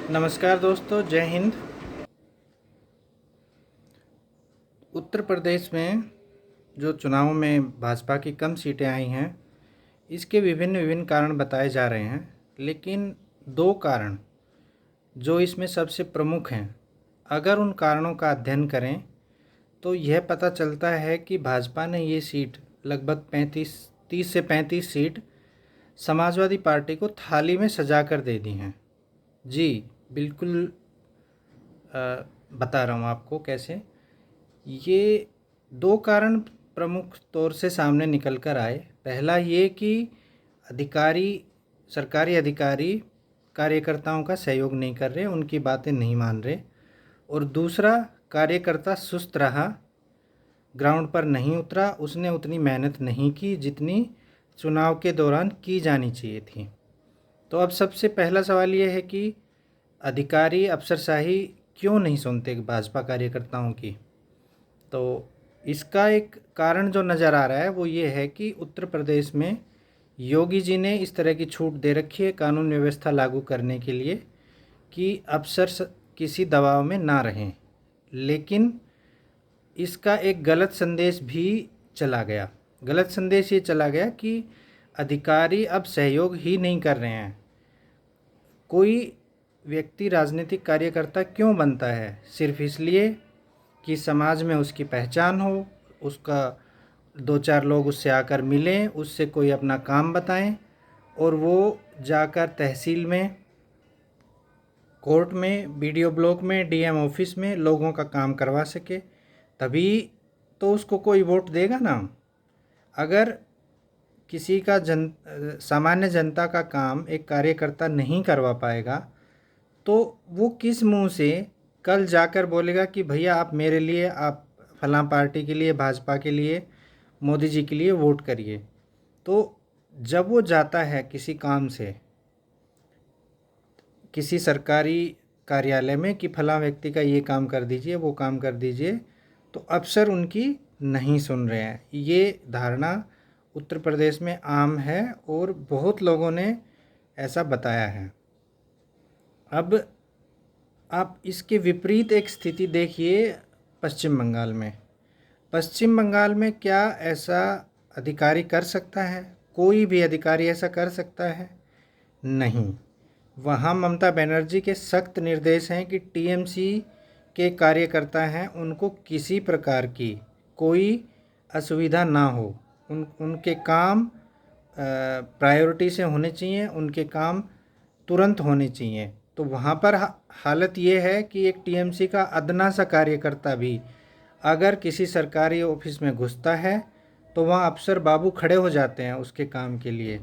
नमस्कार दोस्तों, जय हिंद। उत्तर प्रदेश में जो चुनाव में भाजपा की कम सीटें आई हैं, इसके विभिन्न विभिन्न कारण बताए जा रहे हैं। लेकिन दो कारण जो इसमें सबसे प्रमुख हैं, अगर उन कारणों का अध्ययन करें तो यह पता चलता है कि भाजपा ने ये सीट लगभग 30 से 35 सीट समाजवादी पार्टी को थाली में सजा कर दे दी हैं। जी बिल्कुल, बता रहा हूँ आपको कैसे। ये दो कारण प्रमुख तौर से सामने निकल कर आए। पहला ये कि अधिकारी सरकारी अधिकारी कार्यकर्ताओं का सहयोग नहीं कर रहे, उनकी बातें नहीं मान रहे। और दूसरा, कार्यकर्ता सुस्त रहा, ग्राउंड पर नहीं उतरा, उसने उतनी मेहनत नहीं की जितनी चुनाव के दौरान की जानी चाहिए थी। तो अब सबसे पहला सवाल ये है कि अधिकारी अफसरशाही क्यों नहीं सुनते भाजपा कार्यकर्ताओं की। तो इसका एक कारण जो नज़र आ रहा है वो ये है कि उत्तर प्रदेश में योगी जी ने इस तरह की छूट दे रखी है कानून व्यवस्था लागू करने के लिए कि अफसर किसी दबाव में ना रहें। लेकिन इसका एक गलत संदेश भी चला गया। गलत संदेश ये चला गया कि अधिकारी अब सहयोग ही नहीं कर रहे हैं। कोई व्यक्ति राजनीतिक कार्यकर्ता क्यों बनता है? सिर्फ इसलिए कि समाज में उसकी पहचान हो, उसका दो चार लोग उससे आकर मिलें, उससे कोई अपना काम बताएं और वो जाकर तहसील में, कोर्ट में, बीडीओ ब्लॉक में, डीएम ऑफिस में लोगों का काम करवा सके, तभी तो उसको कोई वोट देगा ना। अगर किसी का सामान्य जनता का काम एक कार्यकर्ता नहीं करवा पाएगा तो वो किस मुंह से कल जाकर बोलेगा कि भैया आप मेरे लिए, आप फलां पार्टी के लिए, भाजपा के लिए, मोदी जी के लिए वोट करिए। तो जब वो जाता है किसी काम से किसी सरकारी कार्यालय में कि फलां व्यक्ति का ये काम कर दीजिए, वो काम कर दीजिए, तो अफसर उनकी नहीं सुन रहे हैं। ये धारणा उत्तर प्रदेश में आम है और बहुत लोगों ने ऐसा बताया है। अब आप इसके विपरीत एक स्थिति देखिए पश्चिम बंगाल में। पश्चिम बंगाल में क्या ऐसा अधिकारी कर सकता है? कोई भी अधिकारी ऐसा कर सकता है? नहीं। वहाँ ममता बनर्जी के सख्त निर्देश हैं कि टीएमसी के कार्यकर्ता हैं, उनको किसी प्रकार की कोई असुविधा ना हो। उनके काम प्रायोरिटी से होने चाहिए, उनके काम तुरंत होने चाहिए। तो वहाँ पर हालत ये है कि एक टीएमसी का अदना सा कार्यकर्ता भी अगर किसी सरकारी ऑफिस में घुसता है तो वहाँ अफसर बाबू खड़े हो जाते हैं उसके काम के लिए।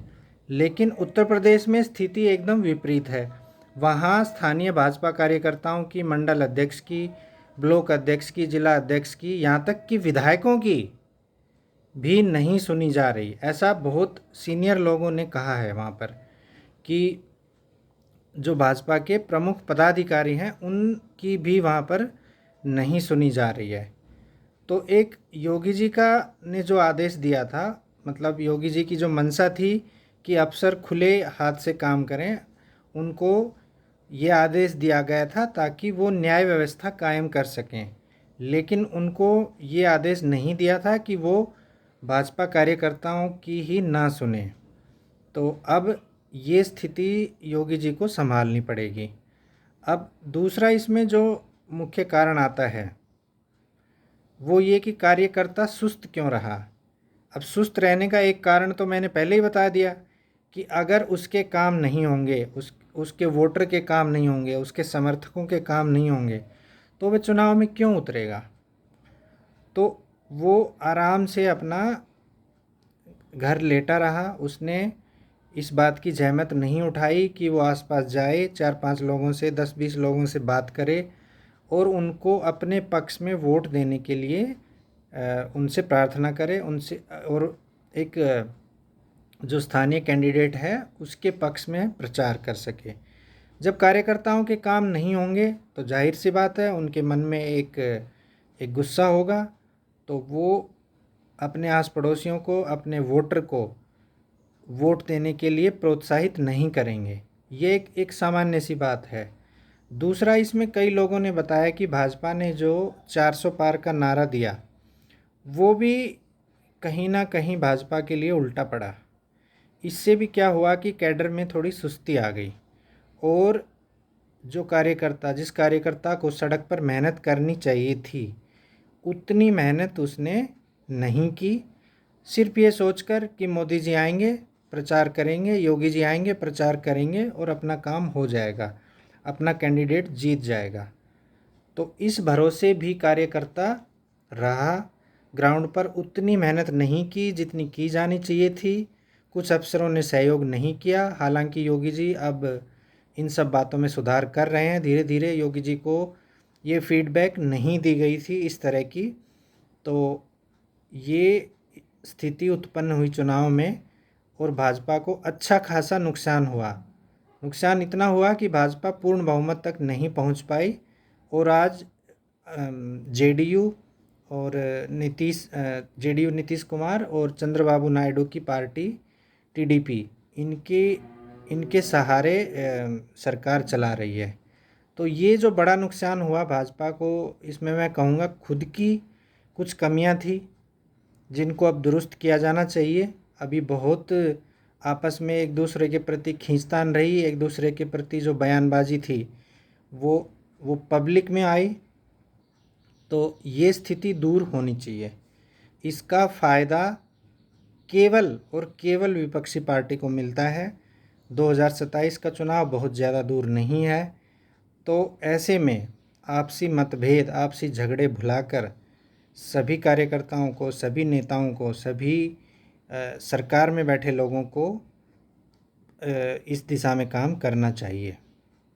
लेकिन उत्तर प्रदेश में स्थिति एकदम विपरीत है। वहाँ स्थानीय भाजपा कार्यकर्ताओं की, मंडल अध्यक्ष की, ब्लॉक अध्यक्ष की, जिला अध्यक्ष की, यहाँ तक कि विधायकों की भी नहीं सुनी जा रही। ऐसा बहुत सीनियर लोगों ने कहा है वहाँ पर कि जो भाजपा के प्रमुख पदाधिकारी हैं उनकी भी वहाँ पर नहीं सुनी जा रही है। तो एक योगी जी का ने जो आदेश दिया था, मतलब योगी जी की जो मंशा थी कि अफसर खुले हाथ से काम करें, उनको ये आदेश दिया गया था ताकि वो न्याय व्यवस्था कायम कर सकें। लेकिन उनको ये आदेश नहीं दिया था कि वो भाजपा कार्यकर्ताओं की ही ना सुने। तो अब ये स्थिति योगी जी को संभालनी पड़ेगी। अब दूसरा इसमें जो मुख्य कारण आता है वो ये कि कार्यकर्ता सुस्त क्यों रहा। अब सुस्त रहने का एक कारण तो मैंने पहले ही बता दिया कि अगर उसके काम नहीं होंगे, उसके वोटर के काम नहीं होंगे, उसके समर्थकों के काम नहीं होंगे, तो वह चुनाव में क्यों उतरेगा। तो वो आराम से अपना घर लेटा रहा। उसने इस बात की जहमत नहीं उठाई कि वो आसपास जाए, 4-5 लोगों से, 10-20 लोगों से बात करे और उनको अपने पक्ष में वोट देने के लिए उनसे प्रार्थना करे, उनसे, और एक जो स्थानीय कैंडिडेट है उसके पक्ष में प्रचार कर सके। जब कार्यकर्ताओं के काम नहीं होंगे तो जाहिर सी बात है उनके मन में एक गुस्सा होगा, तो वो अपने आस पड़ोसियों को, अपने वोटर को वोट देने के लिए प्रोत्साहित नहीं करेंगे। ये एक सामान्य सी बात है। दूसरा, इसमें कई लोगों ने बताया कि भाजपा ने जो 400 पार का नारा दिया वो भी कहीं ना कहीं भाजपा के लिए उल्टा पड़ा। इससे भी क्या हुआ कि कैडर में थोड़ी सुस्ती आ गई, और जिस कार्यकर्ता को सड़क पर मेहनत करनी चाहिए थी उतनी मेहनत उसने नहीं की। सिर्फ ये सोचकर कि मोदी जी आएंगे प्रचार करेंगे, योगी जी आएंगे प्रचार करेंगे और अपना काम हो जाएगा, अपना कैंडिडेट जीत जाएगा। तो इस भरोसे भी कार्यकर्ता रहा, ग्राउंड पर उतनी मेहनत नहीं की जितनी की जानी चाहिए थी। कुछ अफसरों ने सहयोग नहीं किया। हालांकि योगी जी अब इन सब बातों में सुधार कर रहे हैं धीरे धीरे। योगी जी को ये फीडबैक नहीं दी गई थी इस तरह की। तो ये स्थिति उत्पन्न हुई चुनाव में, और भाजपा को अच्छा खासा नुकसान हुआ। नुकसान इतना हुआ कि भाजपा पूर्ण बहुमत तक नहीं पहुंच पाई, और आज जेडीयू और जेडीयू नीतीश कुमार और चंद्रबाबू नायडू की पार्टी टीडीपी, इनके सहारे सरकार चला रही है। तो ये जो बड़ा नुकसान हुआ भाजपा को, इसमें मैं कहूँगा खुद की कुछ कमियां थी जिनको अब दुरुस्त किया जाना चाहिए। अभी बहुत आपस में एक दूसरे के प्रति खींचतान रही, एक दूसरे के प्रति जो बयानबाजी थी वो पब्लिक में आई। तो ये स्थिति दूर होनी चाहिए। इसका फ़ायदा केवल और केवल विपक्षी पार्टी को मिलता है। 2027 का चुनाव बहुत ज़्यादा दूर नहीं है। तो ऐसे में आपसी मतभेद, आपसी झगड़े भुलाकर सभी कार्यकर्ताओं को, सभी नेताओं को, सभी सरकार में बैठे लोगों को इस दिशा में काम करना चाहिए।